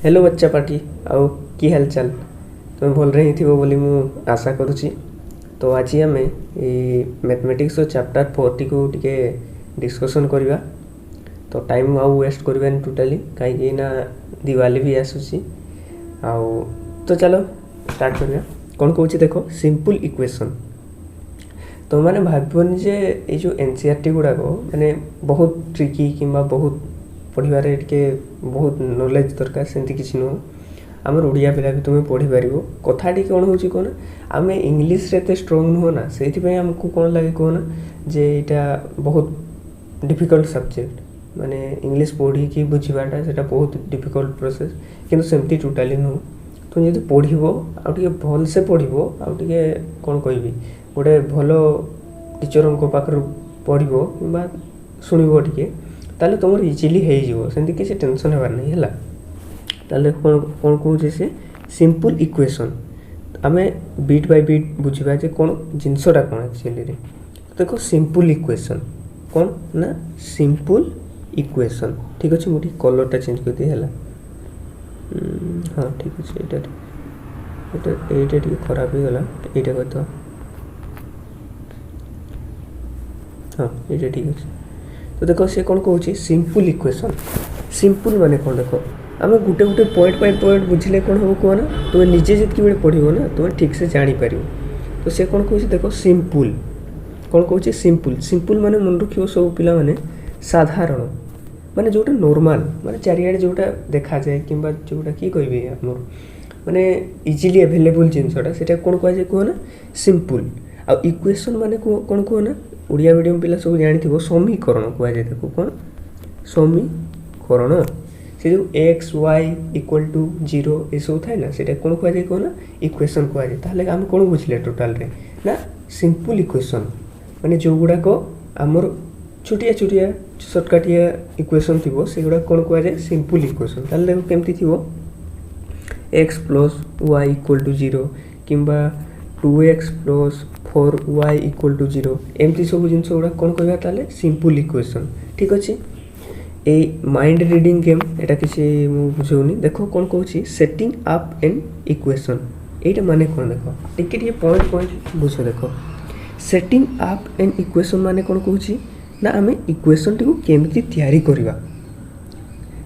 Hello बच्चा party आउ की हाल चाल तुम भल रही थी बोली मु आशा करुँची। तो आज आम मैथमेटिक्स चैप्टर 4 टी को टिके डिस्कसन करवा। तो टाइम आउ वेस्ट करवानी टोटाली कहीं ना दिवाली भी आसूसी आउ। तो चलो स्टार्ट करवा। कौन कौन देख सिंपल इक्वेशन। तो मैंने भावन जे ये जो एनसीईआरटी गुड़ाक माने बहुत ट्रिकी कि बहुत पढ़ार टे बहुत नॉलेज दरकार सेमती किसी नुह। आम ओडिया पिला भी तुम्हें पढ़ी पार कथाटी कौन हो कहना आम इंग्लीश रे स्ट्रंग नुह ना से आमको कौन लगे कहना जे यहाँ बहुत डिफिकल्ट सब्जेक्ट माने इंग्लीश पढ़ी कि बुझाटा से बहुत डिफिकल्ट प्रोसेस किंतु सेमती टोटाली नुह। तुम जब पढ़ आगे भल से पढ़ आगे कौन कह गोटे भल टीचर पाखर पढ़ कि शुणव टे ताले तुम इजिली हो सेमती किसी टेंशन होबार नहीं है। ताले कौन कौन कहे से सिंपल इक्वेशन आम बीट बाय बीट बुझा जे कौन जिनसटा कौन एक्चुअली देखो सिंपल इक्वेशन कौन ना सिंपल इक्वेशन ठीक अच्छे। मुझे कलरटा चेंज कर दिए है। हाँ ठीक अच्छे ये खराब हो गला ये कर हाँ ये ठीक अच्छे। तो देखो सी कौन कौन सिंपल इक्वेशन सिंपल माने कौन देख आम गोटे गोटे पॉइंट बाय पॉइंट बुझे कौन हम कहना तुम्हें निजे जितकी बड़े पढ़ ना तुम्हें ठीक से जापर। तो सी कौन कह देख सिंपल कौन कहे सिंपल सिंपल माने मन रखियो सब पिला माने साधारण माने जोटा नॉर्मल माने चारिआडे जोटा देखा जाए कि जोटा कि कहे आमर माने इजिली अवेलेबल जिनसटा से कौन कह कहना सिंपल। आ इक्वेशन माने कौन कहना ओडिया मीडियम पिला सब जानी समीकरण कह जाए देखो कौन समीकरण से जो एक्स वाई इक्वल टू 0 ये सब थाए ना से कौन कह जाए कहना इक्वेशन कह जाए। ताहले आम कौन बुझले टोटाल रे ना सिंपल इक्वेशन माने जो गुड़ाक आमर छोटिया छोटिया सर्टकाटिया इक्वेशन थी से गुड़ा कौन कह जाए सिंपल इक्वेशन। ताहले देखो केमती थी x plus y equal to 0 किंबा 2x plus 4y equal to 0 एमती सब जिन गुड़ा कौन कह ताले सिंपल इक्वेशन ठीक अच्छे। ए माइंड रीडिंग गेम एटा किसी बुझौनी देखो कौन कौन सेटिंग अप एन इक्वेशन एटा माने कौन देख टिके पॉइंट पॉइंट बुझ देख सेटिंग अप एन इक्वेशन माने कौन कौन ना आम इक्वेशन टी केमती तैयारी करवा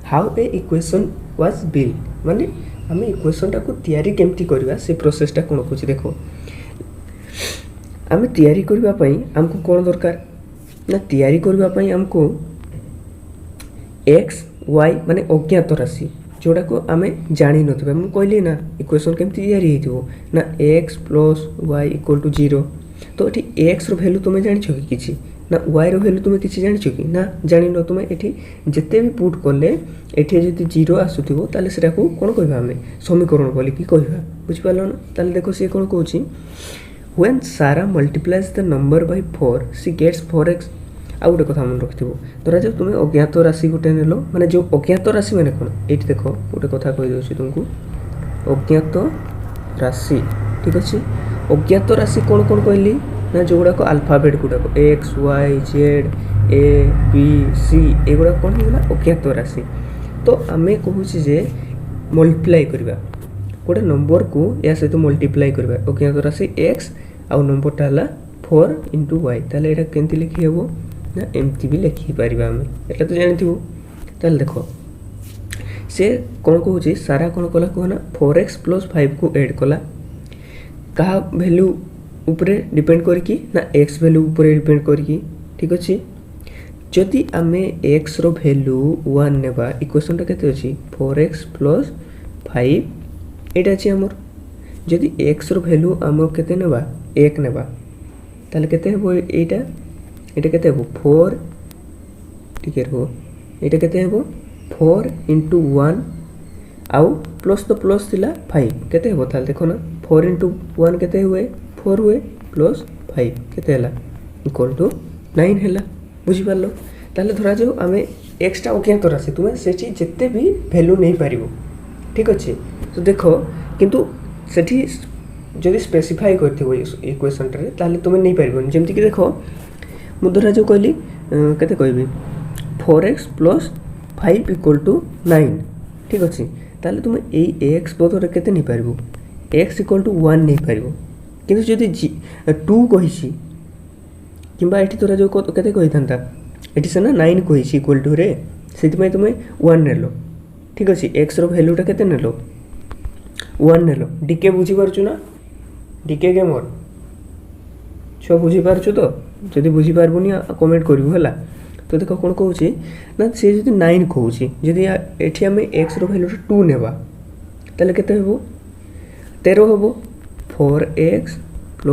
how a equation was build माने आम इक्वेशन टाको तैयारी केमती करवा से प्रोसेसटा कौन कौन देखो आम तैयारी करबा पई हमको कौन दरकार ना तैयारी करबा पई हमको एक्स वाई माने अज्ञात राशि जोड़ा को आम जानी नथिबा मु कहली ना इक्वेशन केमती तैयारी हेतिबो ना x plus y equal to 0। तो ये एक्स रो वैल्यू तुम जान कि किसी ना वाई रो वैल्यू तुम किसी जान कि ना जान न तुम ये जिते भी पुट कले ये जब 0 आसुथिबो ताले सेटा को कौन कहबा आम समीकरण बोली कि कहबा बुझिपाल ना। ताले देखो सी कौन कहूँ when Sarah multiplies the number by 4 she gets 4x। आ गोटे कथा मन रखिथो धरा जो तुम्हें अज्ञात राशि गोटे नेलो माने जो अज्ञात राशि माने कौन ये देख गोटे कथा कही दूसरी तुमको अज्ञात राशि ठीक अच्छे। अज्ञात राशि कौन कौन कहली ना जो गुड़ाक आल्फाबेट गुड़ाक X Y Z A B C एगुड़ा कौन होगा अज्ञात राशि। तो आम कहूँ जे मल्टीप्लाई करवा गोटे नंबर को या सहित मल्टीप्लाई करवा अज्ञात राशि एक्स आउ नंबरटा है 4 इंटू वाई ताले यहाँ केमती लिखी हे ना एमती भी लिखिपर आम एटा तो जानी ताल देख से कौन कहूँ सारा कौन कला कहना 4x प्लस 5 को ऐड कला क्या वैल्यू उपरे डिपेंड करकी ना एक्स वैल्यू उपरे डिपेंड करकी ठीक अच्छे। जदि आम एक्स रो वैल्यू 1 नेबा इक्वेशनटा केते अछि 4x प्लस 5 एटा अछि हमर जदि एक्स रो वैल्यू आम केते नेबा 1 नेबा ताले केते हेबो एटा एटा केते हेबो 4 ठीक हो एटा केते हेबो 4 इंटू 1 आउ प्लस तो प्लस थिला 5 केते हेबो ताले देखो ना 4 इंटू 1 केते हुए 4 हुए प्लस 5 केते हला इक्वल टू 9 हला बुझी पारलो। ताले धरा जाओ आम एक्सटा अज्ञात राशि तुम सेठी जेते भी वैल्यू नहीं पारिबो ठीक अच्छे। तो देखो किंतु सेठी जदि स्पेसिफाई करथिबो इक्वेशन रे ताले तुम नहीं पारिबो जेमति कि देखो मु धरा जो कहली केते कहबी 4x प्लस 5 इक्वल टू 9 ठीक अच्छे। ताले तुम ए एक्स बदल केते नहीं पारिबो एक्स इक्वल टू 1 नहीं पारिबो किंतु जदि 2 कहिछि किंबा एठी तोरा जो केते कहि थांता एठी सेना 9 कहिछि इक्वल टू रे सेति में तुम 1 नेलो ठीक अछि एक्स रो वैल्यूटा केते नेलो 1 नेलो डीके बुझी पारछु ना डीके के मोर छो बुझी पारछु तो जदि बुझी पारबुनी कमेंट करिवो हला तो देखो कोन कहूछि ना से जदि 9 कहूछि जदि एठी हमें x रो वैल्यू 2 नेबा तले केते हेबो 13 हेबो 4x +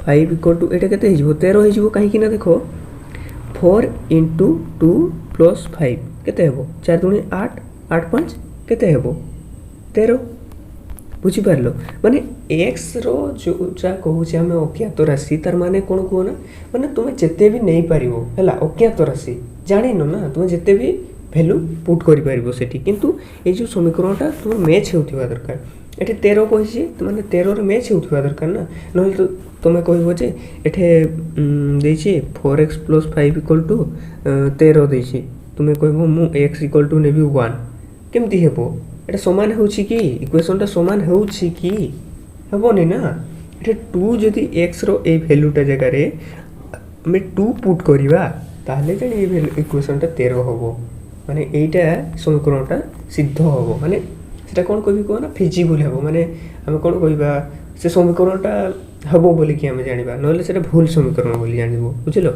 5 इक्वल टू एटा केते हिजबो 13 हिजबो काहे कि ना देखो 4 * 2 + 5 केते हेबो 4 दूनी 8 8 5 केते हेबो 13 बुझी पारलो माने x रो जोटा कहूछि हमें अज्ञात राशि तार माने कोन को ना माने तुमे जेते भी नहीं पारिबो हला अज्ञात राशि जानिनो ना तुमे जेते भी वैल्यू पुट करि पारिबो सेठी किंतु ए जो समीकरणटा तुम मैच हेउथिबा दरकार एठी 13 कहिछि त माने 13 रे मैच हेउथिबा दरकार ना नहले तो तुमे कहबो जे एठे देछि 4x + 5 = 13 देछि तुमे कहबो मु x = नेबी 1 केमति हेबो एटा समान होछि कि इक्वेशनटा समान होछि कि हेबोनी ना एठे 2 जदि x रो ए वैल्यूटा जगह रे हम 2 पुट करिवा ताहले जने ए इक्वेशनटा 13 होबो माने एटा समीकरणटा सिद्ध होबो माने सेटा कोन कहबी को ना फिजिबल हेबो माने हम कोन कहबा से समीकरणटा हेबो बोली कि हम जानिबा नहले सेटा भूल समीकरण बोली जानिबो बुझलो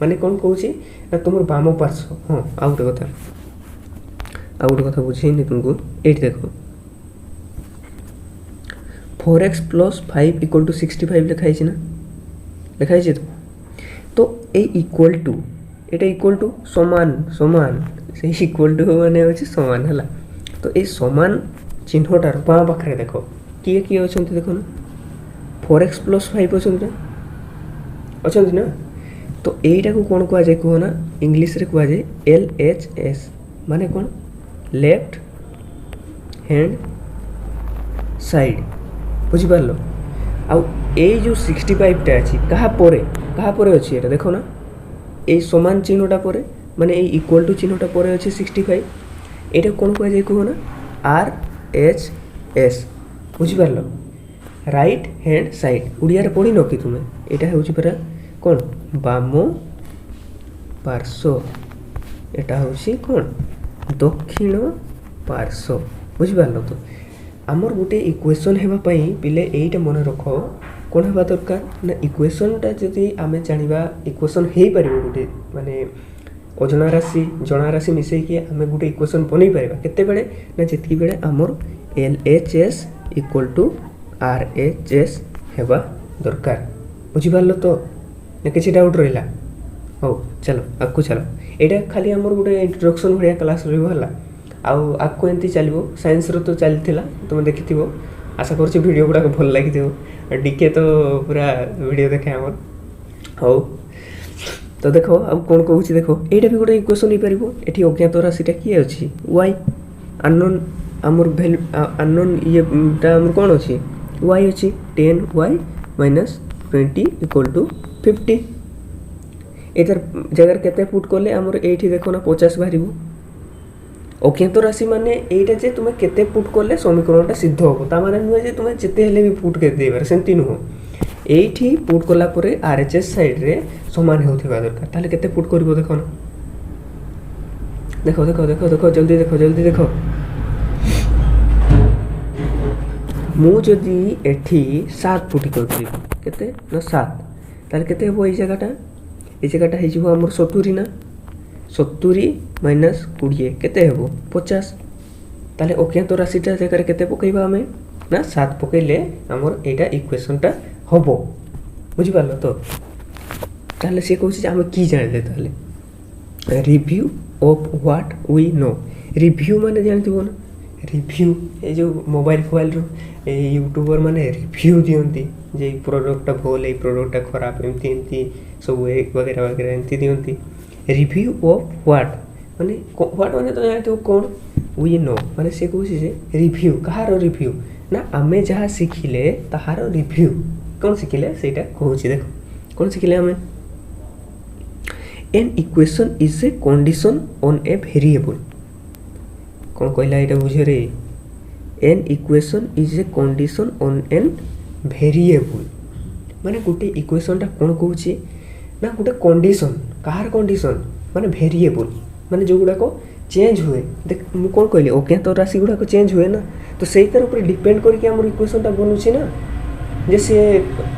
माने कोन कहूछि ना तुमर बाम पार्श्व हां आउट कथा बुझेनी तुमको एट देखो 4x + 5 = 65 लिखाई छी ना लिखाई छी तो ए equal to Etah equal to समान से इक्वल टू माने होछि समान हला तो ए समान चिन्हटार बाम पाखरे देखो किए किए अछंती देखो ना 4x + 5 अछंती ना तो एटा को कोन को जाय को ना इंग्लिश रे को जाय LHS माने कोन लेफ्ट हैंड साइड बुझी पारलो आ ए जो 65 टा अछि कहा परे अछि एटा देखो ना ए समान चिन्हटा परे माने ए इक्वल टू चिन्हटा परे अछि 65 एटा कोन को जाय को ना RHS बुझी पारलो राइट हैंड साइड उड़िया रे पढी न कि तुमे एटा होछि परा कोन बामो पार्श्व एटा होछि कोन दक्षिण पार्श्व बुझी पारलो तो आमर गोटे इक्वेशन हेबा पई पिले एटा मन रखो कोन हेबा दरकार ना इक्वेशनटा जदि आमे जानिबा इक्वेशन हेई परिबो गोटे माने अजना राशि मिसई के आमे गोटे इक्वेशन बनै परिबा केते बेले ना जेतकी बेले आमर LHS = RHS हेबा दरकार बुझी पारलो तो ना किछि डाउट रहिला हो चलो आकु चलो एटा खाली हमर गोटे इंट्रोडक्शन भरिया क्लास रहबो हला आउ आकु एंती चलिबो साइंस रो तो चलथिला तुम देखिथिबो आशा करछि वीडियो गुडा भल लागिथिबो डीके तो पूरा वीडियो देखे हमर हो तो देखो अब कोन कहूछि देखो एटा भी गोटे इक्वेशन ही परिबो एठी अज्ञात राशिटा की अछि y अननोन हमर वैल्यू अननोन ये ता हमर कोन अछि y अछि 10y - 20 = 50 एतर जगह केते पुट करले हमर एठी देखो ना 50 बारिबो अज्ञात राशि माने एटा जे तुमे केते पुट करले समीकरणटा सिद्ध होबो ता माने नुहे जे तुमे जेते हेले भी पुट कर देबार सेंती नुहो एठी पुट करला परे RHS साइड रे समान हेउथिबा दरकार ताले केते पुट करबो देखो ना देखो जल्दी देखो मु जदी एठी 7 पुट करथि केते ना 7 ताले केते हेबो ए जगहटा हे जिवो हमर 70 ना 70 - 20 केते हेबो 50 ताले अज्ञात राशिटा जगह केते पकैबा हमें ना 7 पकैले हमर एटा इक्वेशनटा होबो बुझि पारलो तो ताले से कहूछि जे हम की जानले ताले review of what we know review माने जानथिबो ना रिव्यू ए जो मोबाइल रो ए यूट्यूबर माने रिव्यू दियंती जे प्रोडक्टटा भल ए प्रोडक्टटा खराब एमती सब एक वगैरह एमती दियंती रिव्यू ऑफ व्हाट माने तो जानथिबो कोन वी नो माने से कहूछि जे रिव्यू कहार रिव्यू ना आमे जहा सिखिले तहार रिव्यू कोन सिखिले सेटा कहूछि देखो कोन सिखिले हमें an equation is a condition on a variable कोन कहला एटा बुझे रे an equation is a condition on an variable माने गोटे इक्वेशनटा कौन कहूँ ना गोटे कंडीशन कहार कंडीशन माने वेरिएबल माने जो गुड़ाक चेंज हुए देख मुझे कौन कहली अज्ञात राशि गुड़ाक चेंज हुए ना तो से तार डिपेंड करके आम इक्वेशनटा बनूची ना जे सी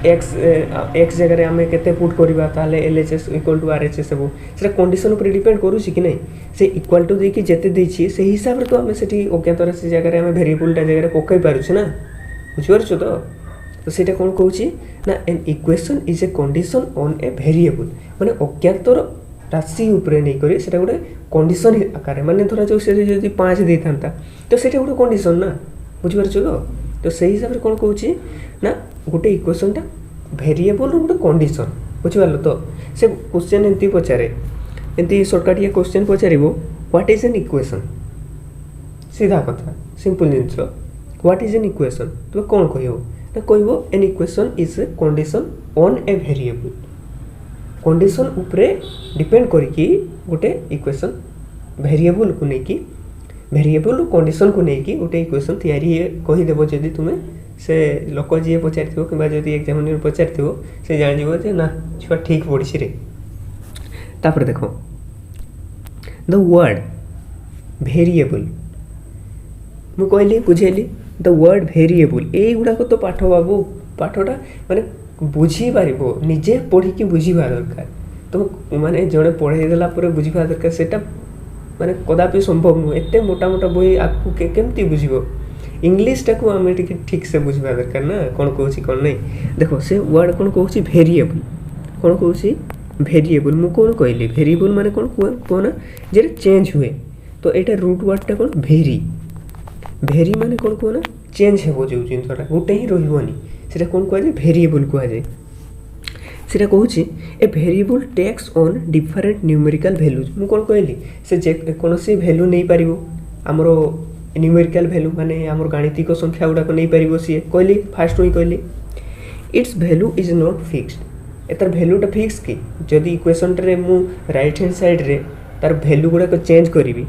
एक्स जगह आम के पुट करवा ताले LHS इक्वल टू RHS सब से कंडीशन उपर डिपेंड करूँ कि नहीं से इक्वल टू देखिए जिते देती से हिसाब से तो आम से अज्ञात राशि जगह आम वेरिएबलटा जगह पकई पार्छ ना बुझीपार तो सेटा कौन कहूँ ना N equation is a condition on a variable माने अज्ञात राशि उपरे नहीं करी सेटा गोटे कंडीशन आकार माने धरा जो से जदि 5 दे था तो सेटा गोटे कंडीशन ना बुझीपार तो से हिसाब से कौन कहूँ ना गोटे इक्वेशनटा वेरिएबल गोटे कंडीशन बुझीपार तो से क्वेश्चन एमती पचारे एमती सर्टकटिया क्वेश्चन पचार व्हाट इज एन इक्वेशन सीधा कथा सिंपल जिनस व्हाट इज एन इक्वेशन तुम कौन कह कहब an equation is a condition on a variable condition उपरे डिपेंड करके गोटे इक्वेशन वेरिएबल को लेकिन वेरिएबल कंडीशन को लेकिन गोटे इक्वेशन तैयारी कहीदेव जदि तुम्हें से लोक जी पचार कि एग्जामिनर पचार से जान जे ना छुआ ठीक पड़ी रे तापर देख द वर्ड वेरिएबल मु कहली बुझेली द वर्ड वेरिएबल ये गुड़ाक तो पाठ बाबू पाठटा माने बुझी पार निजे पढ़ी बुझा दरकार तो माने जड़े पढ़ेदेला बुझा दरकार सेटा माने कदापि संभव नुह एत मोटा मोटा बही आपको केमती बुझो इंग्लीशटा को आम ठीक से बुझा दरकार ना कौन कहूँ कौन नहीं देखो से वर्ड कौन कहूँ वेरिएबल कौन कहूँ वेरिएबल मु कौन कहली वेरिएबल माने कौन कहना जे चेंज हुए तो यहाँ रूट वर्डटा कौन भेरी भेरी माने कौन कहना चेंज हो जो जिनसा गोटे ही रही से कौन कह वेरिएबल कहुए से कहूँ ए variable takes on different numerical values मु कौन कहली से कौन सी वैल्यू नहीं पार आमर न्यूमेरिकल वैल्यू माने आमर गाणितिक संख्या गुड़ाक नहीं पार सी कहली फास्ट ही कहली it's value is not fixed एतार वैल्यूटा फिक्स कि जदि इक्वेशनटे मु राइट हैंड साइड रे तार वैल्यू गुड़ाक चेंज करी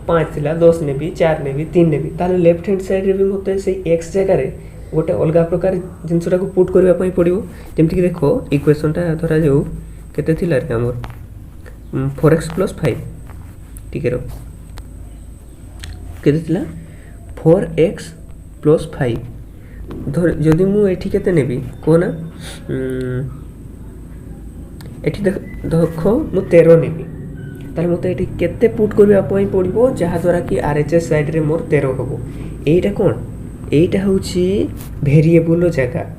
5 थिला 10 नेबी 4 नेबी 3 नेबी ताले लेफ्ट हैंड साइड रे भी मते से x जगह रे गोटे अलग प्रकार जिनसटा को पुट करबा पड़ो जमती कि देख इक्वेशनटा धरा जाऊ केते थिला रे हमर 4x + 5 ठीक रो केते थिला 4x + 5 धर जदि मु एठी केते नेबी कोना एठी देख मु 13 नेबी तार मत ये केते पुट करने पड़ो जहाँद्वारा कि RHS साइड रे मोर 13 हम यहीटा कौन यहीटा हूँ वेरिएबल जगह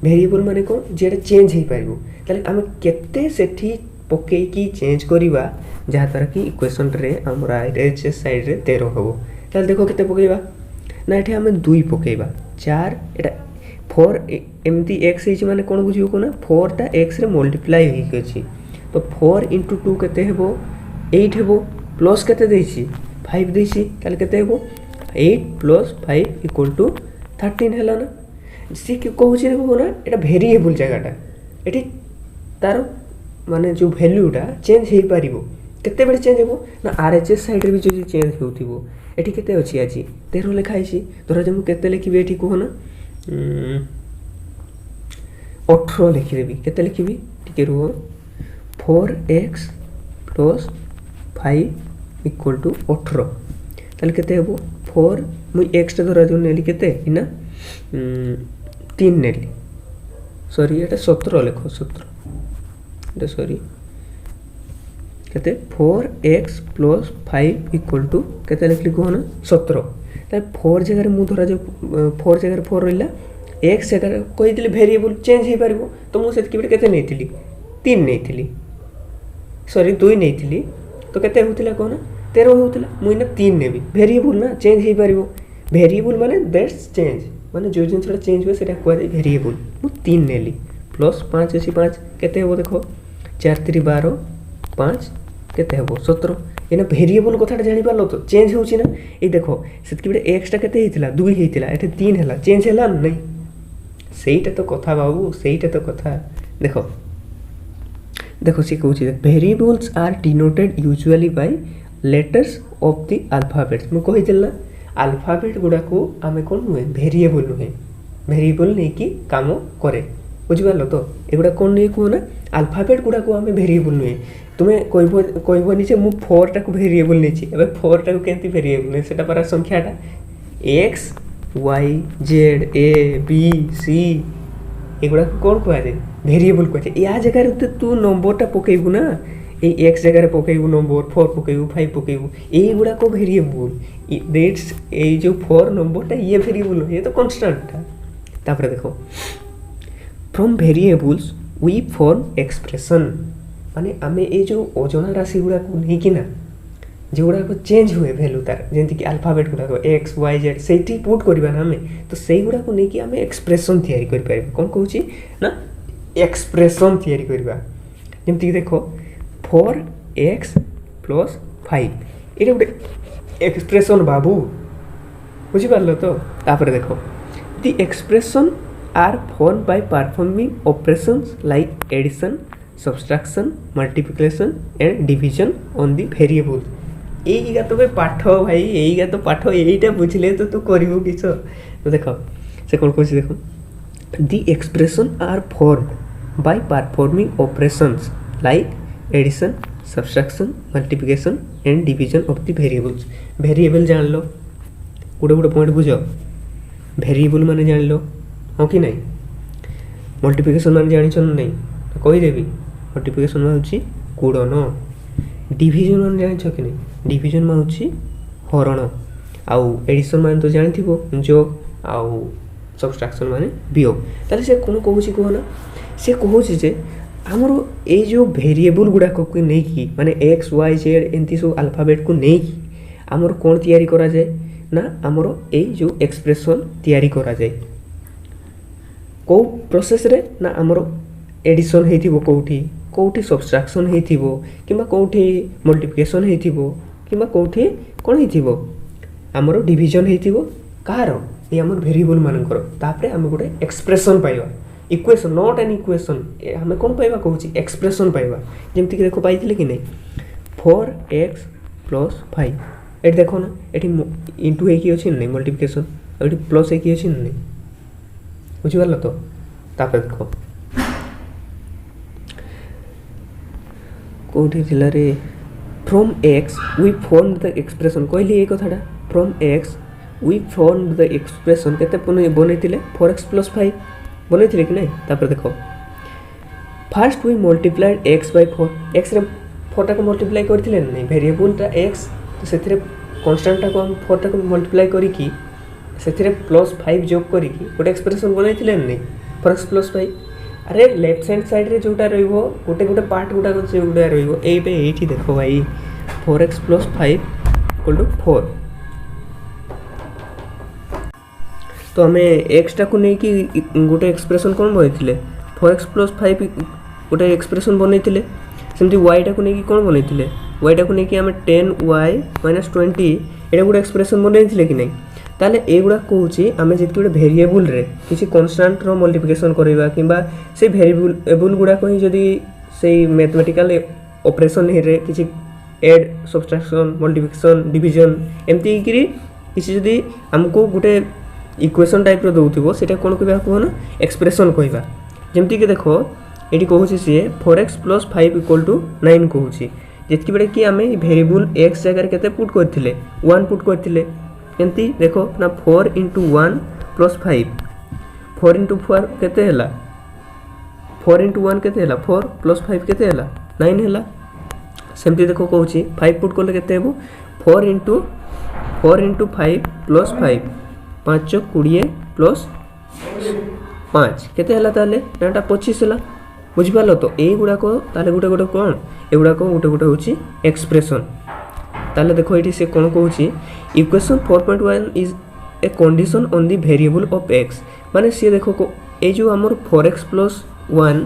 वेरिएबल माने कौन जेटा चेंज हो पार आम केते सेठी पकईकी चेंज करवा जहाँद्वारा कि इक्वेशन रे आम RHS साइड रे 13 हम ताल देख केते पकईबा ना ये आम 2 पकईबा 4 एटा 4 एमती x है माने कौन बुझियो को ना 4 टा x रे मल्टीप्लाई होइके अछि तो 4 × 2 केते हेबो 8 हेबो प्लस केते देछि 5 देछि ताले केते हेबो 8 + 5 = 13 हैला ना सी कि कहू छी हेबो ना एटा वेरिएबल जगहटा एठी तार माने जो वैल्यूटा चेंज हे पारिबो केते बेले चेंज हेबो ना RHS साइड रे भी जो चेंज होउथिबो एठी केते अछि आजी 13 लिखा आइछि धरा जे मु केते लिखिबे एठी को ना 18 लिखि देबी केते लिखिबी ठीक रुओ 4x + 5 = 18 ताले केते हेबो 4 मुई x टा धरा जो नेली केते इना 3 नेली सॉरी एटा 17 लिखो 17 एटा सॉरी केते 4x + 5 = केते लिखली को ना 17 ताले 4 जगह मु धरा जो 4 जगह 4 रहला x जगह कहि दिले वेरिएबल चेंज हे पारिबो तो मु सेत केबे केते नेथिली 3 नेथिली सॉरी 2 नहीं तो केते होतिला कोना 13 होतिला मुइना 3 नेबी वेरिएबल ना चेंज हे पारिबो वेरिएबल माने दैट्स चेंज माने जो जिनसटा चेंज हुए सेटा कोआ दे वेरिएबल मु 3 नेली प्लस 5 अछि 5 केते हेबो देखो 4 3 12 5 केते हेबो 17 एना वेरिएबल कथाटा जानि पारलो तो चेंज होउची ना ए देखो सेतकी बेटे x टा केते हेतिला 2 हेतिला एटे 3 हैला चेंज हैला नहीं सेईटा तो कथा बाबू सेईटा तो कथा देखो देखो सी कहूँ variables are denoted usually by letters of the alphabets मु कहि देला अल्फाबेट गुड़ा को आम कौन नुहे भेरिएबल नुहे भेरिएबल नहीं कि काम करे बुझिपार तो एगुड़ा कौन नहीं कह ना अल्फाबेट गुड़ा को आम भेरिएबल नुहे तुम्हें कहबनी जे मु 4 टाक भेरिएबल नहीं एबे 4 टाक केमती भेरिएबल नहीं सेटा पारा संख्याटा X Y Z A B C एगुड़ा कौन कह जाए भेरिएबल कह जाए या जगह तू नंबरटा पकेबू ना ये एक्स जगह पकेबू नंबर 4 पकेबू 5 पकेबू यही को भेरिएबल दैट्स ये जो 4 नंबरटा ये भेरिएबल ये तो कांस्टेंट तापर देखो from variables we form expression माने आमे ये जो अजଣା राशि गुड़ा को नहीं कि ना जो गुड़ा को चेंज हुए वैल्यू तार जेंति कि अल्फाबेट गुड़ा को एक्स वाई जेड सेठी पुट करबा ना आमे तो सेही गुड़ा को नहीं कि आमे एक्सप्रेशन तैयारी कर पाइबा कोन कहूची ना एक्सप्रेशन तैयारी करबा जेंति कि देखो 4x + 5 ये गोटे एक्सप्रेशन बाबू बुझी पारलो तो तापर देखो the expression are form by performing operations like addition subtraction multiplication and division on the variable यही तो पाठ भाई यही तो पाठ यहीटा बुझले तो तू करू किस तो देख से कौन कह देख the expression are form by performing operations like addition subtraction multiplication and division of the variables variable जान लो गोटे गोटे पॉइंट बुझ वेरिएबल माने जान लो हाँ कि नहीं मल्टीप्लिकेशन माने जानिछ नहीं कहीदेवी मल्टीप्लिकेशन में हूँ गुणन डिवीजन मान जान कि नहीं डिवीजन में हूँ हरण आउ एडिशन मान तो जानी जोग आउ सब्सट्रैक्शन माने वियोग ताले से कौन कहूँ कहना से कहूँ जे आमर ये जो वेरिएबल गुड़ाक को नहीं कि माने एक्स वाई जेड एमती सब अल्फाबेट को नहीं कि आमर कौन तैयारी करा जाए ना आमर ये जो एक्सप्रेशन तैयारी करा जाए को प्रोसेस रे ना आमर एडिशन हेतिबो कोठी कोठी सब्सट्रैक्शन हेतिबो किबा कोठी मल्टीप्लिकेशन हेतिबो किबा कोठी कोन हेतिबो हमरो डिवीजन हेतिबो कार ये हमर वेरिएबल मानकर तापरे हम गोटे एक्सप्रेशन पाइबा इक्वेशन नॉट एन इक्वेशन हमें कोन पाइबा कहूची एक्सप्रेशन पाइबा जेमति कि देखो पाइथिले कि नहीं 4x + 5 एट देखो ना एठी इनटू हे की अछि नहीं मल्टीप्लिकेशन एठी प्लस हे की अछि नहीं बुझि पारलो तो तापरे देखो कोठी थिला रे from x we form the expression कहली ए कथाटा from x we form the expression केते बनैतिले 4x + 5 बनैतिले कि नहीं तापर देखो first we multiplied x by 4 x रे 4 टा को मल्टीप्लाई करथिले नहीं वेरिएबल टा x तो सेथिरे कांस्टेंट टा को हम 4 टा को मल्टीप्लाई करी की सेथिरे +5 जोग करी की गोटे एक्सप्रेशन बनैतिले नहीं 4x + 5 अरे लेफ्ट हैंड साइड रे जोटा रहिबो गोटे गोटे पार्ट गुडा जोटा रहिबो एठी देखो भाई 4x + 5 = 4 तो हमें x टा को नहीं कि गोटे एक्सप्रेशन कोन बनैतिले 4x + 5 गोटे एक्सप्रेशन बनैतिले सेमती y टा को नहीं कि कोन बनैतिले y टा को नहीं कि हमें 10y - 20 एटा गोटे एक्सप्रेशन बनैतिले कि नहीं ताले एगुड़ा कहूँ आम जी गोटे वेरिएबल रे किसी कांस्टेंट रो मल्टीप्लिकेशन करवा किंबा से वेरिएबल गुड़ाक ही जदि से मैथमेटिकल ऑपरेशन रे किसी एड सब्सट्रैक्शन मल्टीप्लिकेशन डिवीजन एमती किसी जदि हमको गोटे इक्वेशन टाइप रो दउथिबो सेटा कोन कहबा कहना एक्सप्रेशन कहबा जेमती कि देखो एटी कहूँ सी 4x + 5 = 9 कहूँ जितकी बेले कि आम वेरिएबल x जगह केते पुट करथिले 1 पुट करथिले एमती देखो ना 4 × 1 + 5 4 × 4 केते हला 4 × 1 केते हला 4 + 5 केते हला 9 हला सेमती देखो कहूँ 5 पुट करले केते हेबो 4 × 5 + 5 5 × 20 + 5 केते हला ताले नाटा 25 हला बुझि पालो तो ए गुडा को ताले गुटे गुटे कोन ए गुडा को गुटे गुटे होची एक्सप्रेशन ताले देखो एठी से कोन कहूची equation 4.1 is a condition on the variable of x माने से देखो को ए जो हमर 4x + 1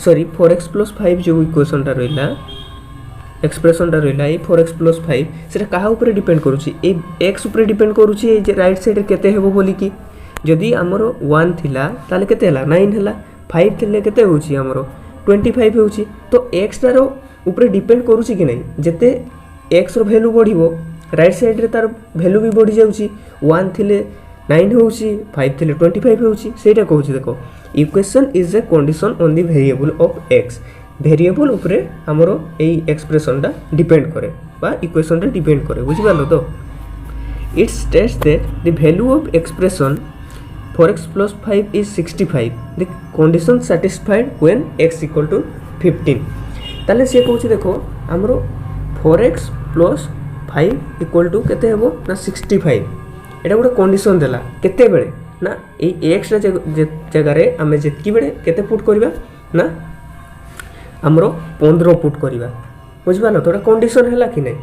सॉरी 4x + 5 जो इक्वेशन टा रहला एक्सप्रेशन टा रहला ए 4x + 5 सेटा काहा ऊपर डिपेंड करूची ए x ऊपर डिपेंड करूची ए जे राइट साइड केते हेबो बोली की जदी हमर 1 थिला ताले केते हला 9 हला 5 थिले केते होची हमर 25 होची तो x टा रो ऊपर डिपेंड करूची कि नहीं जते x रो वैल्यू बढ़िबो राइट साइड रे तार वैल्यू भी बढ़ी जाउची 1 थिले 9 होउची 5 थिले 25 होउची सेटा कहूची देखो equation is a condition on the variable of x variable ऊपर हमरो एई एक्सप्रेशन टा डिपेंड करे बा इक्वेशन टा डिपेंड करे बुझि पालो तो it states that the value of expression for x plus 5 is 65 the condition satisfied when x equal to 15 ताले से कहूची देखो हमरो for x plus 5 equal to केते हेबो ना 65 एटा गोटे कंडीशन देला केते बेले ना ए x रा जगह रे हमें जेतकी बेले केते पुट करबा ना हमरो 15 पुट करबा बुझ पालो तोरा कंडीशन हैला कि नै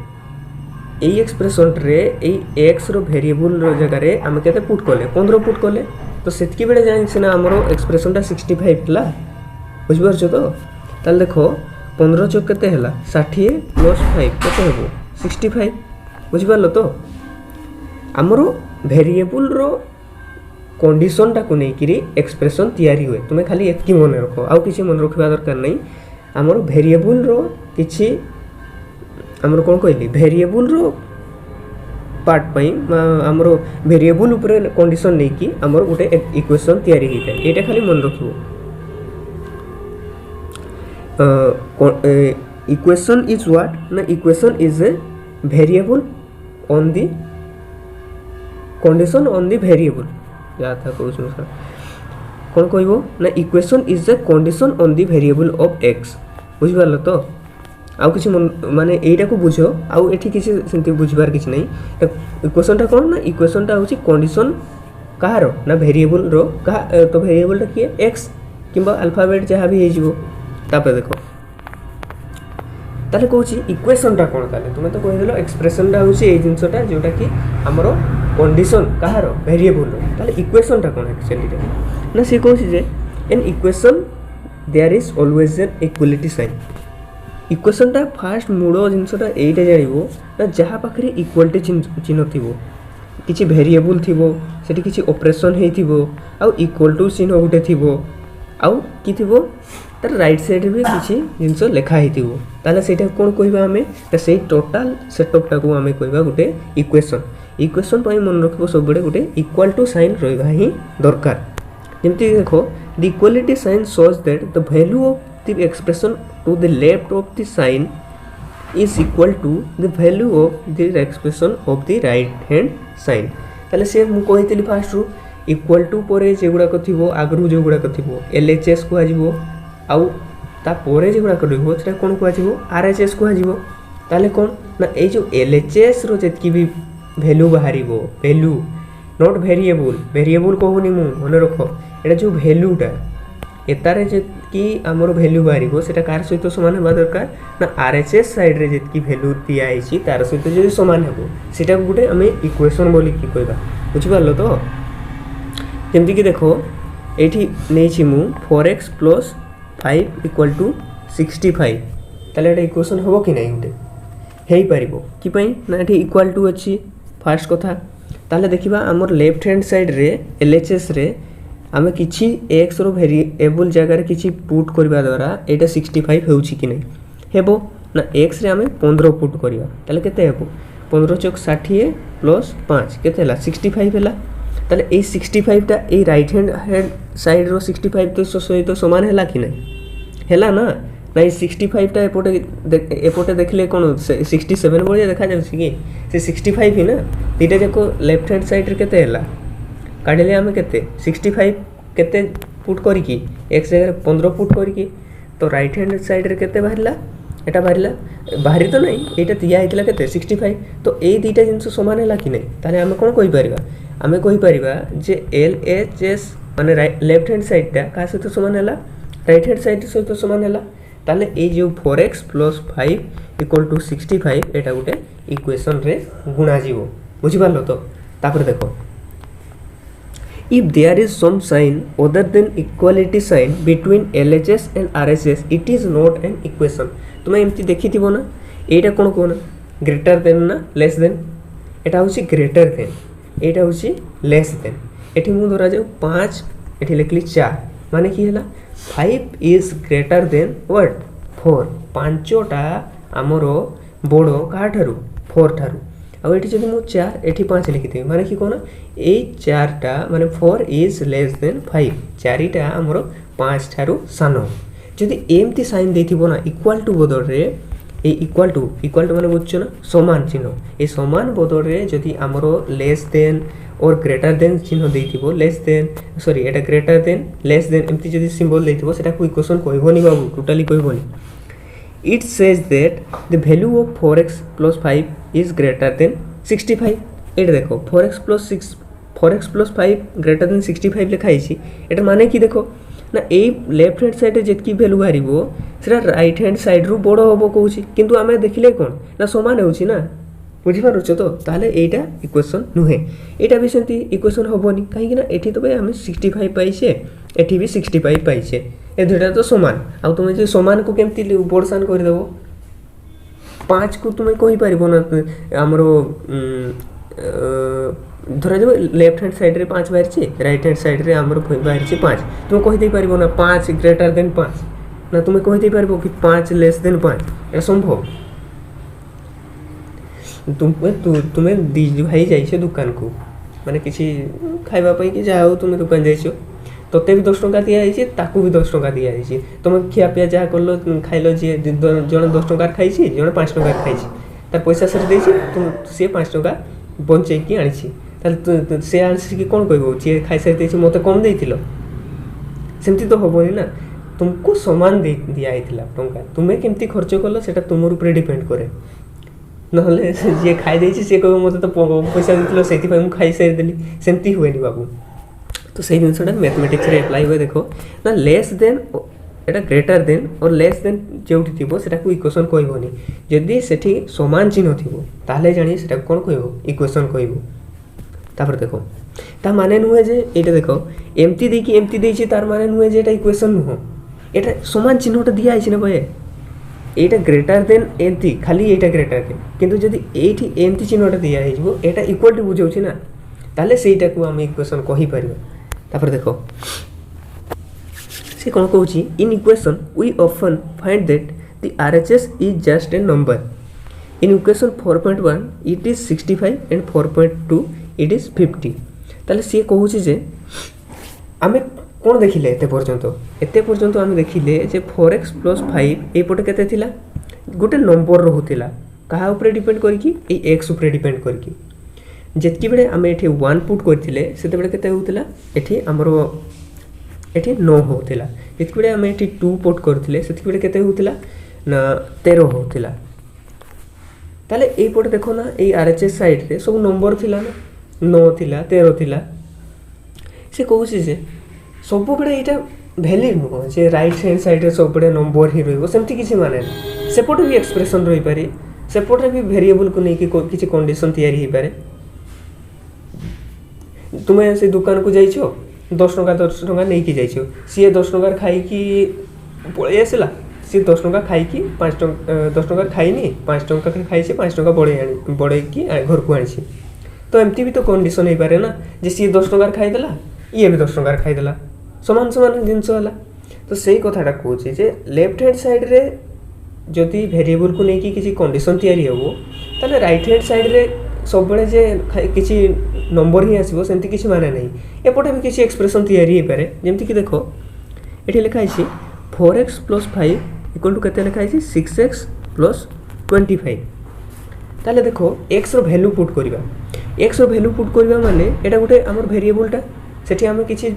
এই एक्सप्रेशन रे এই x रो वेरिएबल रो जगह रे हम केते पुट करले 15 पुट करले तो सेतकी बेले जानि छिना हमरो एक्सप्रेशन ता 65 हला बुझ परछो तो ताल देखो 15 चौक केते हला 60 प्लस 5 केते हेबो 65 बुझ पालो तो हमरो वेरिएबल रो कंडीशन ता को नै किरी एक्सप्रेशन तयारी हुए तुमे खाली एतकी मन रखो आउ किछि मन रखबा दरकार नै हमरो वेरिएबल रो किछि हमरो कोन कहली वेरिएबल रो पार्ट पई हमरो वेरिएबल ऊपर कंडीशन नै कि हमरो गोटे इक्वेशन तयारी हिता एटा खाली मन रखिबो इक्वेशन इज व्हाट ना equation is a variable on the condition on the variable या था कहू सर कोन कहबो ना equation is a condition on the variable of x बुझ पालो तो आउ किसी माने एटा को बुझो आउ एठी किसी सेंति बुझबार किछि नै इक्वेशन टा कोन ना इक्वेशन टा होची कंडीशन कहारो ना वेरिएबल रो का तो वेरिएबल टा किए x किबा अल्फाबेट जहा भी हेजिवो तापे देखो ताले कहूची इक्वेशन टा कोन ताले तुमे तो कहि देलो एक्सप्रेशन टा होची ए जिंसटा जोटा कि हमरो कंडीशन कहारो वेरिएबल रो ताले इक्वेशन टा कोन एक्चुअली ना से कहूची जे in equation there is always an equality sign equation टा फास्ट मूड जिनसटा एटा जानिबो ना जहा पाखरे इक्वालिटी चिन्ह थिबो किछि वेरिएबल थिबो सेठी किछि ऑपरेशन हेथिबो आ इक्वल टू चिन्ह उठे थिबो आ कि थिबो तार राइट साइड रे किछि जिंस लेखा हेथिबो ताले सेटा कोन कहबा हमें त सेही टोटल सेटअप टा को हमें कहबा गुटे इक्वेशन पई मन रखबो सब बडे गुटे इक्वल टू साइन रहबा ही दरकार जेमति देखो the equality sign shows that the value of the expression to the left of the sign is equal to the value of the expression of the right hand sign ताले से मु कहितली fast रू equal to परे जे गुडा कथिबो आगरु जे गुडा कथिबो LHS को आजिबो आउ ता परे जे गुडा कथिबो सेटा कोन को आजिबो RHS को आजिबो ताले कोन ना ए जो LHS रो जेतकी भी वैल्यू बाहरिबो वैल्यू नॉट वेरिएबल कहूनी मु मने रखो एटा जो वैल्यू टा एतारे जे कि हमर वैल्यू बाहरिबो सेटा कार सहित समान हेबा दरकार ना RHS साइड रे जेतकी वैल्यू दिया आइछि तार सहित जे समान हेबो सेटा गुटे हमें इक्वेशन बोली की कहबा बुझि पारलो तो जेमति कि देखो एठी नै छि मु 4x + 5 = 65 ताले एटा इक्वेशन हेबो कि नै गुटे हेई पारिबो कि पई ना एठी इक्वल टू अछि फर्स्ट कथा ताले देखिबा हमर लेफ्ट हैंड साइड रे LHS रे आमे किछि x रो वेरिएबल जगह रे किछि पुट करबा द्वारा एटा 65 होउछि कि नै हेबो ना x रे आमे 15 पुट करबा ताले केते हेबो 15 चौक 60 प्लस 5 केते हला 65 हला ताले ए 65 ता ए राइट हैंड साइड रो 65 तो सहित समान हला कि नै हला ना नै 65 ता एपोटे देखले कोन 67 बळिया देखा जाउछि कि से 65 ही ना तीटा जाको लेफ्ट हैंड साइड रे केते हला काढले हमें केते 65 केते पुट करी की x जगह 15 पुट करी की तो राइट हैंड साइड रे केते बाहरला एटा बाहरला बाहरी तो नहीं एटा दिया हेतला केते 65 तो ए दीटा जिंस समान हैला कि नै ताले हमें कोन कहि परिबा हमें कहि परिबा जे LHS माने लेफ्ट हैंड साइड ता का सहित समान हैला राइट हैंड साइड सहित समान हैला ताले ए जो 4x + 5 = 65 एटा गुटे इक्वेशन रे गुणा जीवो बुझि पारलो तो तापर देखो if there is some sign other than equality sign between LHS and RHS it is not an equation तुम एमती देखि थिबो ना एटा कोन कोन ग्रेटर देन ना लेस देन एटा होची ग्रेटर देन एटा होची लेस देन एठी मु धरा जाऊ 5 एठी लिखली 4 माने की हला 5 is greater than what 4 Panchota हमरो बडो का ठारू 4 ठारू आउ एठी जदि मु 4 एठी 5 लिखिथि माने कि कोन ए 4टा माने 4 इज लेस देन 5 4टा हमरो 5 ठारू सानो जदि एमती साइन देथिबो ना इक्वल टू बदल रे ए इक्वल टू माने बुझछो ना समान चिन्ह ए समान बदल रे जदि हमरो लेस देन और ग्रेटर देन चिन्ह देथिबो लेस देन सॉरी एटा ग्रेटर देन लेस देन एमती जदि सिंबल देथिबो सेटा को इक्वेशन कहबोनी बाबू टोटली कहबोनी it says that the value of 4x + 5 is greater than 65 एटा देखो 4x + 5 ग्रेटर देन 65 लिखा हिची एटा माने कि देखो ना ए लेफ्ट हैंड साइड जेतकी वैल्यू बाहरिबो सेटा राइट हैंड साइड रु बड़ होबो कहूची किंतु आमे देखिले कोन ना समान होची ना बुझी पारुछ तो ताले एटा इक्वेशन नुहे एटा भी सेंती इक्वेशन होबोनी काहे कि ना एठी तो भाई हमें 65 पाइछे एठी भी 65 पाइछे ए दुटा तो समान आ तुमे जे समान को केमती बड़सान कर देबो 5 को तुमे कहि पारिबो ना हमरो धरा जो लेफ्ट हैंड साइड रे 5 बाहरछि राइट हैंड साइड रे हमरो बाहरछि 5 तुमे कहि दे पारिबो ना 5 ग्रेटर देन 5 ना तुमे कहि दे पारिबो कि 5 लेस देन 5 ए संभव तुमे दी भाई जाइछे दुकान को माने किछि खाइबा पई कि जाओ तुमे दुकान जाइछो तोते भी 10 टका दिया जाइछे ताकू भी 10 टका दिया जाइछे तुमे खिया पिया जा करलो खाइलो जे जण 10 टका खाइछि जण 5 टका खाइछि तार पैसा सर देछि तुम से 5 टका बंचे की आनिछि ताले से आनिछि कि कोन कहबो जे खाइ सारि देछि मते कम देइथिलो सेमति तो होबोनी ना तुमको समान दे दिया आइथिला टंका तुमे केमति खर्च करलो सेटा तुमर ऊपर डिपेंड करे नहले जे खाइ देछि से कहबो मते तो पैसा देथिलो सेति पय मु खाइ सारि देली सेमति होएनी बाबू तो सही जिनसटा मैथमेटिक्स रे अप्लाई हुए देखो ना लेस देन एटा ग्रेटर देन और लेस देन जेउठी थिबो सेटा को इक्वेशन कहबोनी जदी सेठी समान चिन्ह थिबो ताले जानि सेटा कोन कहबो इक्वेशन कहबो तापर देखो ता माने नुहे जे एटा देखो एमती देकी एमती देछि तार माने नुहे जे एटा इक्वेशन नुहो एटा समान चिन्हटा दिया आइछि ना भय एटा ग्रेटर देन एमती खाली एटा ग्रेटर देन किंतु जदी एठी एमती चिन्हटा दिया आइजबो एटा इक्वल टू बुझौछि ना ताले सेटा को हम इक्वेशन कहि परिबो तापर देखो से कौन कहूँ in equation we often find that the RHS is just a number in equation 4.1 it is 65 and 4.2 it is 50 ताले सी कहूँ जे आमे कौन देखिले एते पर्यंत आमे देखिले जे 4x + 5 एपटे केते थिला गोटे नंबर रहुतिला कहा ऊपर डिपेंड करकी ए x ऊपर डिपेंड करकी जेतकी बेले आमे एठी 1 पुट करथिले सेते बेले केते होतिला एठी हमरो एठी 9 होतिला जेतकी बेले आमे एठी 2 पुट करथिले सेतकी बेले केते होतिला ना 13 होतिला ताले एई पटे देखो ना एई RHS साइड रे सब नंबर थिला ना 9 थिला 13 थिला से कहूसी जे सब बेले एटा वैलिड नुह जे राइट हैंड साइड रे सब बेले नंबर ही रहइबो सेमति किछि माने सेपटे भी एक्सप्रेशन रहि पारे सेपटे भी वेरिएबल को नै कि किछि कंडीशन तयारी ही पारे तुम्हें से दुकान को जाइछो 10 टका नहीं कि जाइछो सी 10 टका खाई कि पळे आसला सी 10 टका खाई कि 5 टका 10 टका खाइनी 5 टका खाई से 5 टका बड़े कि घर को आनी तो एमती भी तो कंडीशन हो पारे ना जे सी 10 टका खाई देला ये भी 10 टका खाई देला समान समान जिंस होला तो सही कथाटा कहूँ जे लेफ्ट हैंड साइड रे जदि वेरिएबल को नहीं कि किसी कंडीशन तैयारी होबो ताले राइट हैंड साइड रे सब बेले जे किसी नंबर ही आसीबो सेमती किसी माने नहीं एपटे भी किसी एक्सप्रेशन तैयारी हो पारे जेमती कि देखो एठी लिखा है 4x + 5 = केते लिखा है 6x + 25 ताले देखो x रो वैल्यू पुट करबा x रो वैल्यू पुट करबा माने एटा गोटे हमर वेरिएबलटा सेठी हम किसी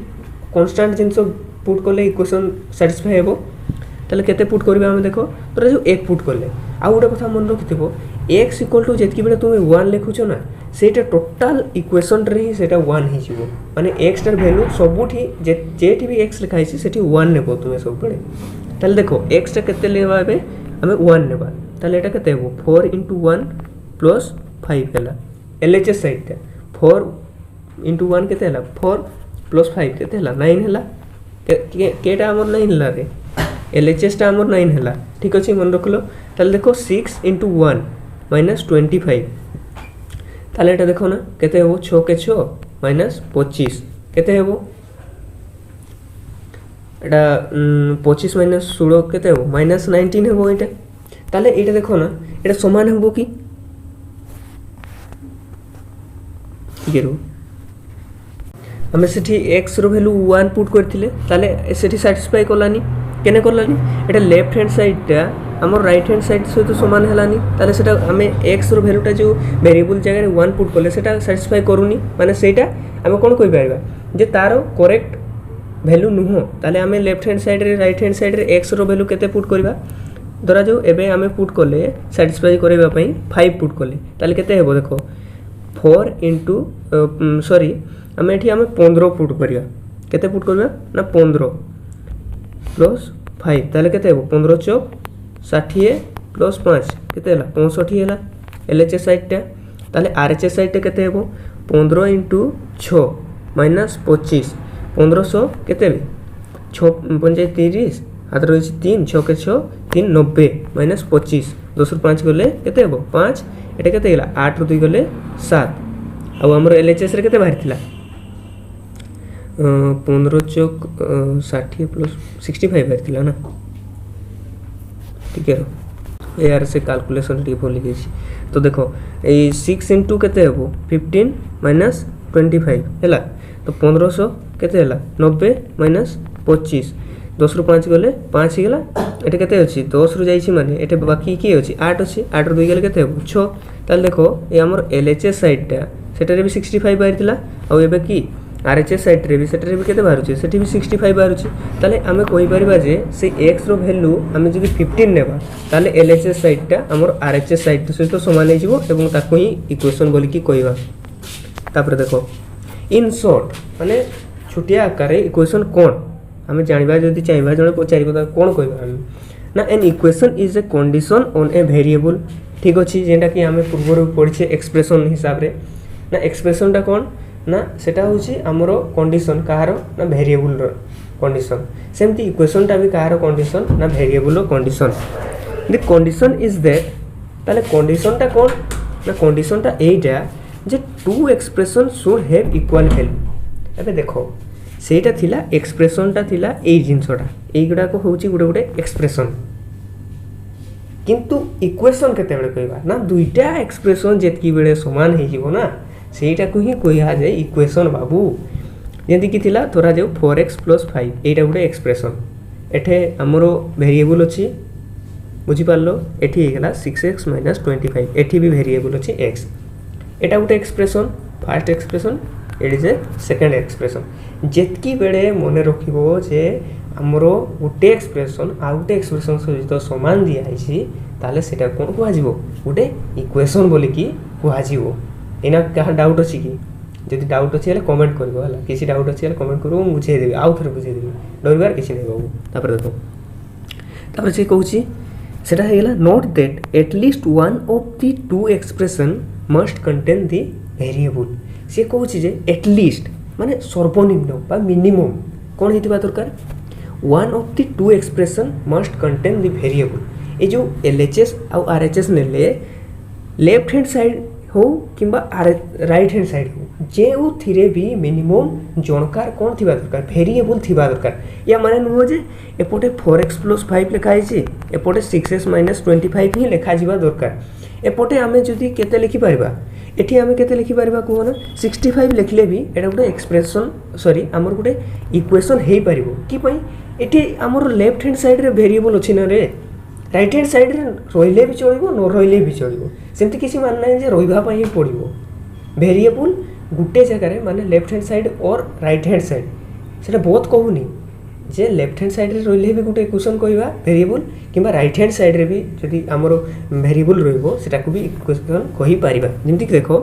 कांस्टेंट जिंस पुट करले इक्वेशन सैटिस्फाई हेबो ताले केते पुट करबा हम देखो तोरा जो 1 पुट करले आ गोटे कथा मन रखिथिबो x = जेतकी बेले तुमे 1 लिखुछो ना सेटा टोटल इक्वेशन रे ही सेटा 1 ही जिवो माने x टर वैल्यू सबुठी जेठी भी x लिखा हिसी सेठी 1 नेबो तुमे सब बेले ताले देखो x टा केते लेबा बे हमें 1 नेबा ताले एटा केते हेबो 4 * 1 + 5 हला LHS साइड ता 4 * 1 केते हला 4 + 5 केते हला 9 हला केटा हमर 9 हला रे LHS टा हमर 9 हला ठीक अछि मन रखलो ताले देखो 6 * 1 - 25 ताले एटा देखो ना केते हेबो 6 के 6 - 25 केते हेबो एटा 25 - 16 केते हेबो -19 हेबो एटा ताले एटा देखो ना एटा समान हेबो कि ଟିକେ ରୁହ आमे सेठी x रो वैल्यू 1 पुट करथिले ताले सेठी सैटिस्फाई करलानी केने करलानी एटा लेफ्ट हैंड साइडटा हमर राइट हैंड साइड सहित समान हेलानी ताले सेटा आमे x रो वैल्यूटा जो वेरिएबल जगह रे 1 पुट करले सेटा सैटिस्फाई करूनी माने सेटा आमे कोन कहि पारबा जे तारो करेक्ट वैल्यू नुहो ताले आमे लेफ्ट हैंड साइड रे राइट हैंड साइड रे x रो वैल्यू केते पुट करबा धरा जो एबे आमे पुट करले सैटिस्फाई करबा पई 5 पुट करले ताले केते हेबो देखो 4 into सॉरी आमे एठी आमे 15 पुट करिया केते पुट करबा ना 15 प्लस 5 ताले केते हेबो 15 चौक 60 प्लस 5 केते हला 65 हला एलएचएस साइडटा ताले आरएचएस साइडटा केते हेबो 15 into 6 माइनस 25 1500 केते बे 6 पंजे 30 हाथ रही 3 6 के 6 3 90 माइनस 25 10 रु 5 गले केते हेबो 5 एटा केते हला 8 रु 2 गले 7 आ हमर एलएचएस रे केते बाहर थिला 15 चौक 60 प्लस 65 बाहर थिला ना ठीक है यार से कैलकुलेशन टी भूल गई तो देखो ए 6 into केते हेबो 15 माइनस 25 हैला तो 1500 केते हला 90 माइनस 25 10 रु 5 गले 5 हिगला एटा केते अछि 10 रु जाईछि माने एटा बाकी की अछि 8 अछि 8 रु 2 गले केते हेबो 6 ताले देखो ए हमर एलएचएस साइडटा सेटारे भी 65 बाहर थिला आ एबे की आरएचएस साइड रे भी सेटारे भी केते बाहर अछि सेठी भी 65 बाहर अछि ताले आमे कहि परिबा जे से x रो वैल्यू आमे जदि 15 नेबा ताले एलएचएस साइडटा हमर आरएचएस साइड सहित समान हे जिवो एवं ताको ही इक्वेशन बोली की कहबा तापर देखो इन शॉर्ट माने छोटिया आकार रे इक्वेशन कोन आमे जानिबा जदि चाहिबा जने पचारिबो त कोन कहबा हम ना N equation is a condition on a variable ठीक अछि जेंटा कि आमे पूर्व पढिछे एक्सप्रेशन हिसाब रे ना एक्सप्रेशन टा कोन ना सेटा होची हमरो कंडीशन कहारो ना वेरिएबल रो कंडीशन सेमती इक्वेशन टा भी कहारो कंडीशन ना वेरिएबल रो condition the condition is that ताले कंडीशन टा कोन ना कंडीशन टा एटा जे two expression should have equal value एबे देखो सेटा थिला एक्सप्रेशन टा थिला ए जिंसटा एगुडा को होची गुडे गुडे एक्सप्रेशन किंतु इक्वेशन केते बेले कहबा ना दुईटा एक्सप्रेशन जेतकी बेले समान हे जिवो ना सेटा को ही कहया जाय इक्वेशन बाबू जेंति की थिला थोड़ा जो 4x + 5 एटा गुडे एक्सप्रेशन एठे हमरो वेरिएबल अछि बुझी पारलो एठी हे गेला 6x - 25 एठी भी वेरिएबल अछि x एटा गुडे expression first expression it is a second expression जेतकी बेले मने रखिबो जे हमरो गुटे एक्सप्रेशन आ गुटे एक्सप्रेशन सहित समान दिया आइछि ताले सेटा कोन को आजिवो गुटे इक्वेशन बोली की को आजिवो एना कहा डाउट अछि की जदि डाउट अछि हले कमेंट करबो हला किछि डाउट अछि हले कमेंट करबो मु बुझे देबी आउ थरे बुझे देबी डरबार किछि नै बाबू तापर देखो तापर से कहूची सेटा हे गेला note that at least one of the two expression must contain the variable से कहूची जे एट लीस्ट माने सर्वनिम्न बा मिनिमम कोन हेतिबा दरकार one of the two expression must contain the variable ए जो एलएचएस आ आरएचएस नेले लेफ्ट हैंड साइड हो किंबा राइट हैंड साइड हो जे उ थिरे भी मिनिमम जनकार कोन थिबा दरकार वेरिएबल थिबा दरकार या माने नुहो जे एपोटे 4x + 5 लिखा आइछि एपोटे 6x - 25 ही लिखा जिबा दरकार एपोटे हमें जदी केते लिखि परबा एठी हमें केते लिखि परबा कोन 65 लिखले भी एटा गुटे एक्सप्रेशन सॉरी हमर गुटे इक्वेशन हेई परिबो की पई एठी हमर लेफ्ट हैंड साइड रे वेरिएबल अछि न रे राइट हैंड साइड रे रोइले भी चलिबो न रोइले भी चलिबो सेमति किसी मान नै जे रोइबा पई पड़िबो वेरिएबल गुटे जगह रे माने लेफ्ट हैंड साइड और राइट हैंड साइड सेटा बहुत कहूनी जे लेफ्ट हैंड साइड रे रोइले भी गुटे इक्वेशन कहबा वेरिएबल किबा राइट हैंड साइड रे भी जदी हमरो वेरिएबल रोइबो सेटा को भी इक्वेशन कहि पारिबा जेमति देखो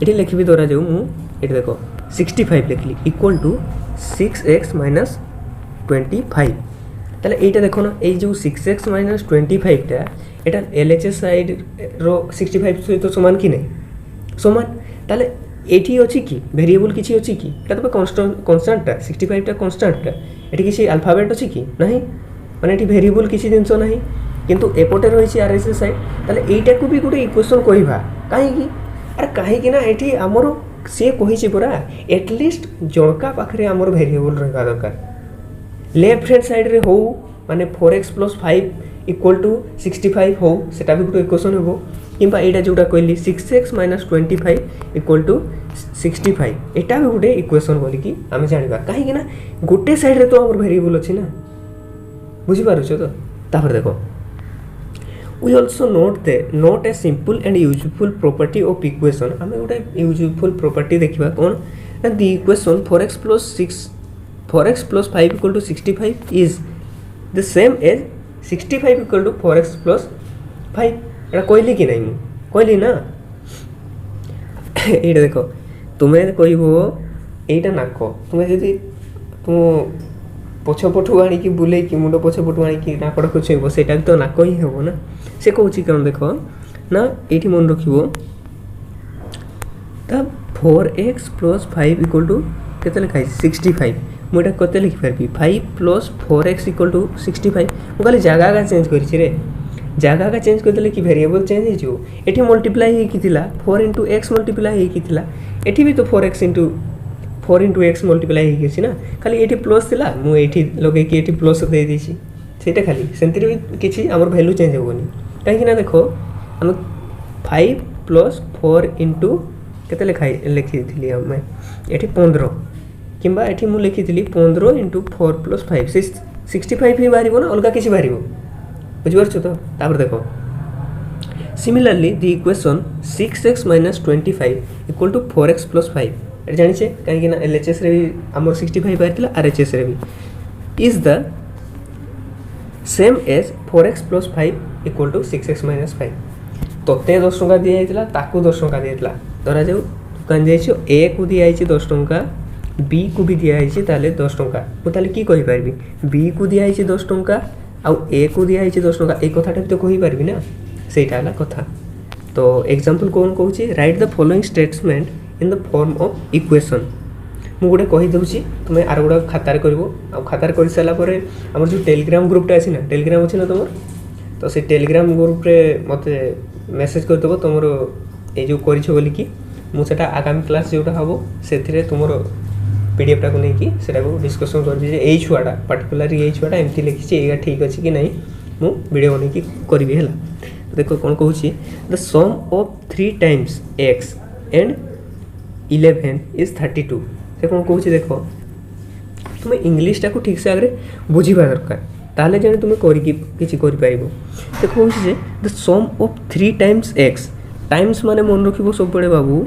एठी लिखिबी दोरा जाऊ मु एठी देखो 65 लिखली इक्वल टू 6x - 25 ताले एटा देखो ना ए जो 6x - 25 टा एटा एलएचएस साइड रो 65 सहित तो समान कि नै समान ताले एठी अछि कि वेरिएबल किछि अछि कि एटा तो कांस्टेंट टा 65 टा कांस्टेंट टा एठी किछि अल्फाबेट अछि कि नाही माने एठी वेरिएबल किछि दिनसो नाही किंतु एपोटे रहिछि आरएचएस साइड ताले एटा को भी गुटे इक्वेशन कहबा काहे कि अरे काहे कि ना एठी हमरो से कहिछि पुरा एटलीस्ट जनका पाखरे हमरो वेरिएबल रहबा दरकार लेफ्ट हैंड साइड रे हो माने 4x + 5 = 65 हो सेटा भी गुटे इक्वेशन हेबो किंबा एटा जोटा कहली 6x माइनस 25 इक्वल टू 65 एटा भी गोटे इक्वेशन बोलिकी आम जाना कहीं ना गोटे साइड रे तो आम वेरिएबल अच्छी ना बुझीपारुछ तो तापर देखो we also note a simple and useful property of equation आम गोटे यूजफुल प्रॉपर्टी देखा कौन the equation 4x plus 5 equal to 65 is the same as 65 equal to 4x plus 5 एटा कहली कि नहीं कहली ना ये देख तुम्हें कह यहीटा नाक तुम्हें जदि तुम पछपटू आणिकी बुले मुंड पछपटू आणिकी नाकटा छुईब सेटा तो नाक ही हे ना से कौन कौन देख ना ये मन रखिए 4x plus 5 equal to केते लिखाई 65 मुझे कते लिखिपारि 5 plus 4x equal to 65 मुझे जगह का चेंज करी जगह का चेंज करदे कि वेरिएबल चेंज हो एठी मल्टीप्लाई होइकिथिला 4 into x मल्टीप्लाई होइकिथिला एठी भी तो 4x into x मल्टीप्लाई होइकिछि ना खाली एठी प्लस थिला मु एठी लगे कि एठी प्लस दे देछि सेटा खाली सेंतिर भी किछि हमर वैल्यू चेंज होबनी काहे कि ना देखो हम 5 plus 4 into केते लिखिथिली हम एठी 15 किंबा एठी मु लिखिथिली 15 into 4 plus 5 65 ही बारिबो ना अलगा किछि बारिबो बुझिपारछ तो तापर देखो similarly the equation 6x minus 25 equal to 4x plus 5 एटा जानिछे काहे कि ना LHS रे भी हमर 65 बारितला RHS रे भी is the same as 4x plus 5 equal to 6x minus 5 तोते 10 टका दिया जायतिला ताकू 10 टका दियातला धरा जाऊ दुकान जाइछो a को दिया जायछि 10 टका b को भी दिया जायछि ताले 10 टका मु ताले की कहि पारबी b को दिया जायछि 10 टका आउ ए को दिया जायछि 10 टका ए कथाटा भी तो कहि पारबी ना सेटा हला कथा तो एग्जांपल कोन कहूछि write the following statement in the form of equation मु गोटे कहि दउछि तुमे आर गोडा खातार करबो आ खातार कर साला परे हमर जो टेलीग्राम ग्रुपटा अछि ना टेलीग्राम अछि ना तमर तो से टेलीग्राम ग्रुप रे मते मेसेज कर देबो तमरो ए जो करिछो बोली कि मु सेटा आगामी क्लास जोटा हबो सेथिरे तमरो पीडीएफ टा को नै कि सेटा को डिस्कशन कर जे एई छुआटा पर्टिकुलरली एई छुआटा एमती लिखि छै एगा ठीक अछि कि नै मु वीडियो बनै कि करबी हला देखो कोन कहूछि the sum of 3 times x and 11 is 32 से कोन कहूछि देखो तुम इंग्लिश टा को ठीक से आगे बुझिबा दरकार ताले जने तुम करि कि किछि करि पारिबो देखो कहूछि जे the sum of 3 times x times माने मन रखिबो सब पड़े बाबू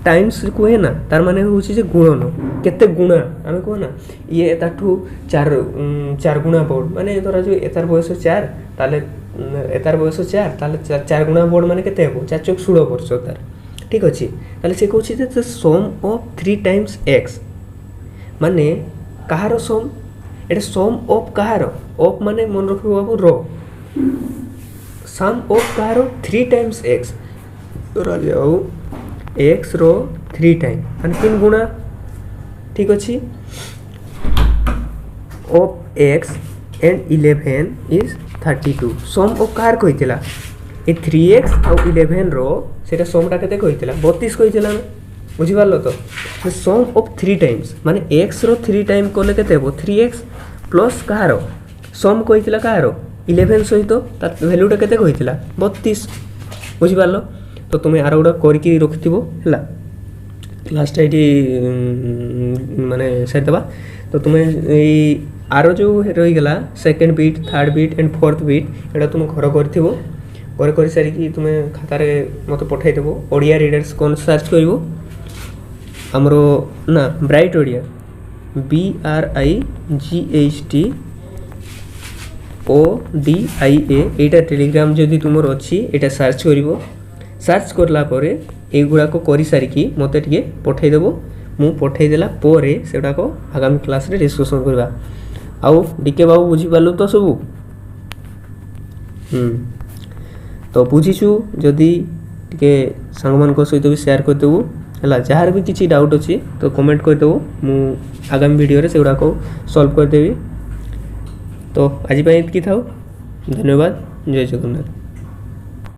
टाइम्स कहे ना तार माने होछि जे गुणन केते गुणा आमे कहो ना ये एताठू 4 गुणा बोर्ड माने धरा जो एतार बयस 4 ताले एतार बयस 4 ताले 4 गुणा बोर्ड माने केते हेबो 4 चौक 16 वर्ष तार ठीक अछि ताले से कहछि जे सम ऑफ 3 times x माने कहारो सम एटा सम ऑफ कहारो ऑफ माने मन रखिबो बाबू रो सम ऑफ कहारो 3 times x धरा जाऊ x रो 3 टाइम माने 3 गुणा ठीक अछि of x and 11 is 32 sum of कार कहितला ए 3x और 11 रो सेटा समटा केते कहितला 32 कहितला ना बुझि पारलो तो सम ऑफ 3 टाइम्स माने x रो 3 टाइम कोले केते हो 3x प्लस कहारो सम कहितला कहारो 11 सहित ता वैल्यूटा केते कहितला 32 बुझि पारलो तो तुम्हें आर गोटा करके रखिथिबो हला लास्ट आईडी माने सेटबा तो तुम्हें ए आरो जो रही गला second beat third beat and fourth beat एटा तुम घर करथिबो करे कर सारी कि तुम्हें खाता रे मते पठाई देबो ओडिया रीडर्स कोन सर्च करबो हमरो ना ब्राइट ओडिया BRIGHT एटा टेलीग्राम जदी तुमर अछि एटा सर्च करबो सर्च करला परे एगुड़ा को करी सारी कि मते टिके पठाई देबो मु पठाई देला परे सेटा को आगामी क्लास रे डिस्कशन करबा आउ डीके बाबू बुझी पालु तो सब तो बुझीछु जदी टिके संगमान को सहित भी शेयर कर देबो हला जहार भी किछि डाउट अछि तो कमेंट कर देबो मु आगामी वीडियो रे सेगुड़ा को सॉल्व कर देबी तो आज पय इतकी थाउ धन्यवाद जय जगन्नाथ।